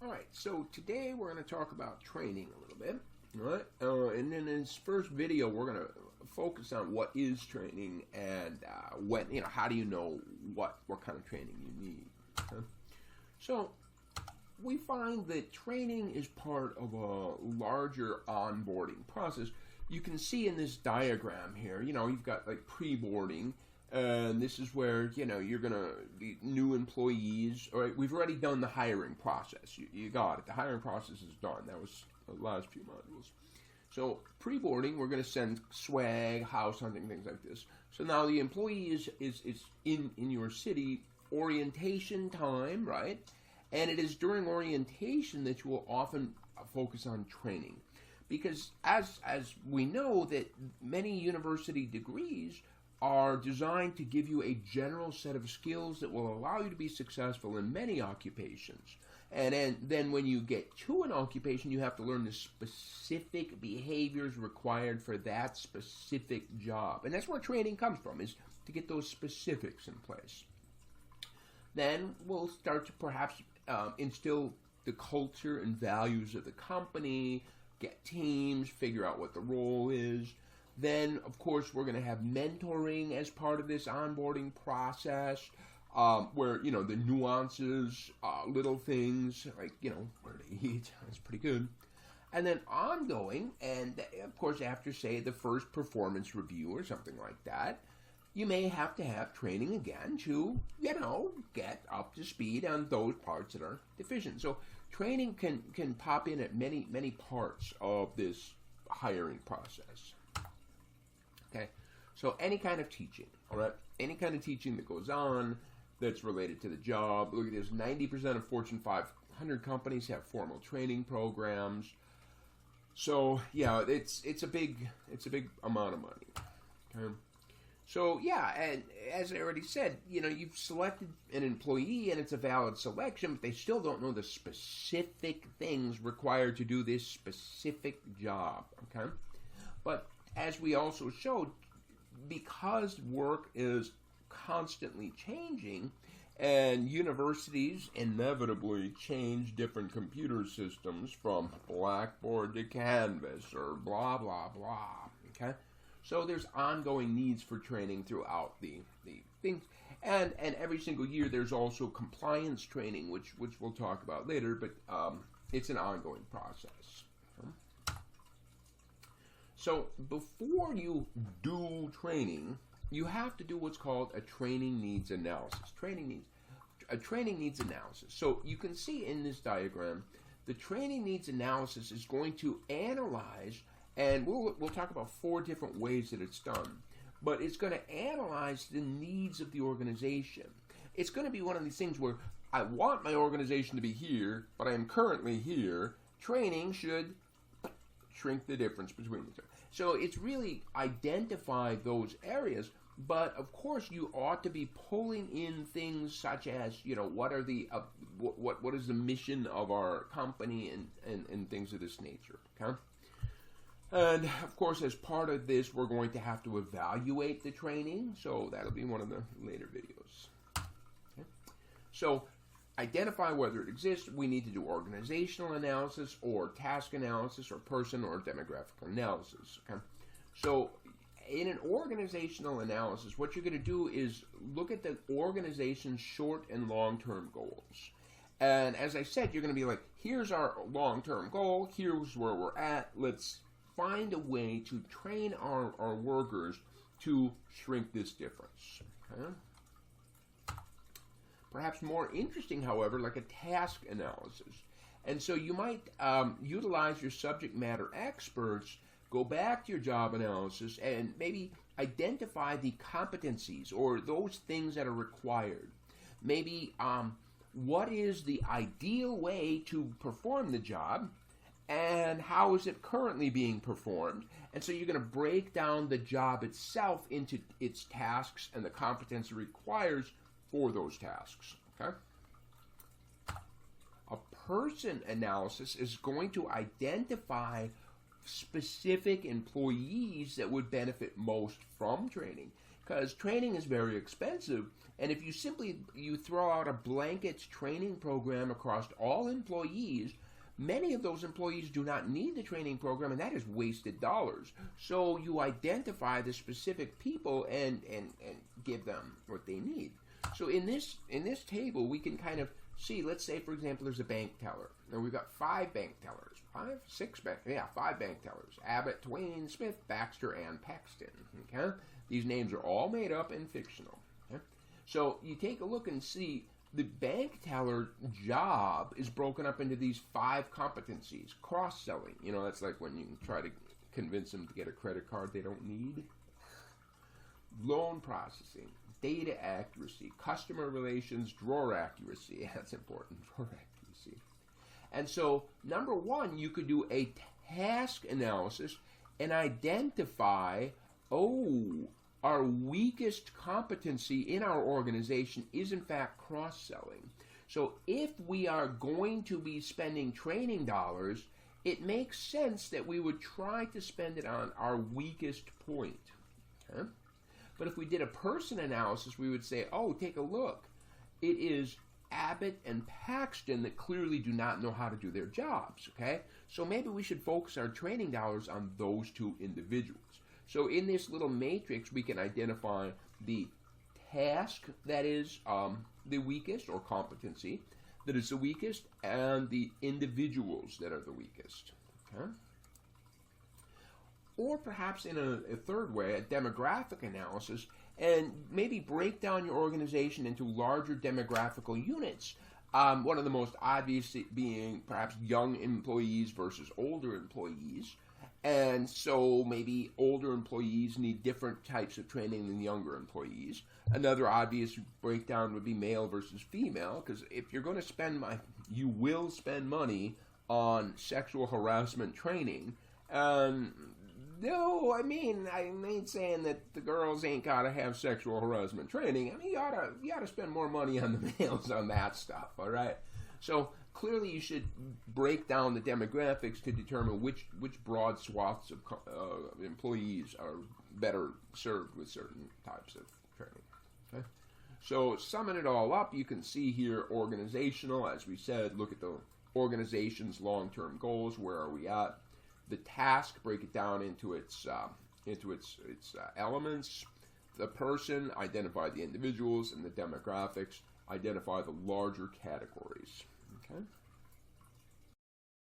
All right, so today we're going to talk about training a little bit, all right? And in this first video, we're going to focus on what is training and how do you know what kind of training you need. Okay? So we find that training is part of a larger onboarding process. You can see in this diagram here, you've got like pre-boarding. And this is where, you're going to be new employees. All right, we've already done the hiring process. You got it. The hiring process is done. That was the last few modules. So pre-boarding, we're going to send swag, house hunting, things like this. So now the employee is in your city, orientation time, right? And it is during orientation that you will often focus on training. Because as we know that many university degrees are designed to give you a general set of skills that will allow you to be successful in many occupations. And then when you get to an occupation, you have to learn the specific behaviors required for that specific job. And that's where training comes from, is to get those specifics in place. Then we'll start to perhaps instill the culture and values of the company, get teams, figure out what the role is. Then, of course, we're going to have mentoring as part of this onboarding process, where, the nuances, little things, like, where to eat, that's pretty good. And then ongoing, and, of course, after, say, the first performance review or something like that, you may have to have training again to, get up to speed on those parts that are deficient. So training can pop in at many, many parts of this hiring process. Okay, so any kind of teaching, all right? Any kind of teaching that goes on that's related to the job. Look at this, 90% of Fortune 500 companies have formal training programs. So, yeah, it's a big amount of money, okay? So, yeah, and as I already said, you've selected an employee and it's a valid selection, but they still don't know the specific things required to do this specific job, okay? But as we also showed, because work is constantly changing and universities inevitably change different computer systems from Blackboard to Canvas or blah, blah, blah, okay? So there's ongoing needs for training throughout the things. And every single year there's also compliance training, which we'll talk about later, but it's an ongoing process. So before you do training, you have to do what's called a training needs analysis. A training needs analysis. So you can see in this diagram, the training needs analysis is going to analyze, and we'll talk about 4 different ways that it's done, but it's going to analyze the needs of the organization. It's going to be one of these things where I want my organization to be here, but I am currently here. Training should shrink the difference between the two. So it's really identify those areas, but of course you ought to be pulling in things such as, what are the what is the mission of our company and things of this nature, okay? And of course, as part of this, we're going to have to evaluate the training, so that'll be one of the later videos. Okay? So identify whether it exists. We need to do organizational analysis or task analysis or person or demographic analysis. Okay? So in an organizational analysis, what you're going to do is look at the organization's short and long-term goals. And as I said, you're going to be like, here's our long-term goal, here's where we're at, let's find a way to train our workers to shrink this difference. Okay? Perhaps more interesting, however, like a task analysis. And so you might utilize your subject matter experts, go back to your job analysis, and maybe identify the competencies or those things that are required. Maybe what is the ideal way to perform the job, and how is it currently being performed? And so you're going to break down the job itself into its tasks and the competence it requires for those tasks, okay? A person analysis is going to identify specific employees that would benefit most from training. because training is very expensive. And if you throw out a blanket training program across all employees, many of those employees do not need the training program, and that is wasted dollars. So you identify the specific people and give them what they need. So in this table, we can kind of see, let's say, for example, there's a bank teller. Now we've got 5 bank tellers. 5 bank tellers. Abbott, Twain, Smith, Baxter, and Paxton. Okay? These names are all made up and fictional. Okay? So you take a look and see the bank teller job is broken up into these 5 competencies. Cross-selling. You know, that's like when you try to convince them to get a credit card they don't need. Loan processing. Data accuracy. Customer relations. Drawer accuracy. That's important. Drawer accuracy. And so, number 1, you could do a task analysis and identify, our weakest competency in our organization is in fact cross-selling. So if we are going to be spending training dollars, it makes sense that we would try to spend it on our weakest point. Okay? But if we did a person analysis, we would say, take a look. It is Abbott and Paxton that clearly do not know how to do their jobs, okay? So maybe we should focus our training dollars on those 2 individuals. So in this little matrix, we can identify the task that is the weakest, or competency that is the weakest, and the individuals that are the weakest, okay? Or perhaps in a third way, a demographic analysis, and maybe break down your organization into larger demographical units. One of the most obvious being perhaps young employees versus older employees. And so maybe older employees need different types of training than younger employees. Another obvious breakdown would be male versus female, because if you're going to you will spend money on sexual harassment training. No, I ain't saying that the girls ain't got to have sexual harassment training. I mean, you ought to spend more money on the males on that stuff, all right? So clearly you should break down the demographics to determine which broad swaths of employees are better served with certain types of training, okay? So summing it all up, you can see here organizational, as we said, look at the organization's long-term goals, where are we at? The task, break it down into its elements. The person, identify the individuals, and the demographics, identify the larger categories. Okay.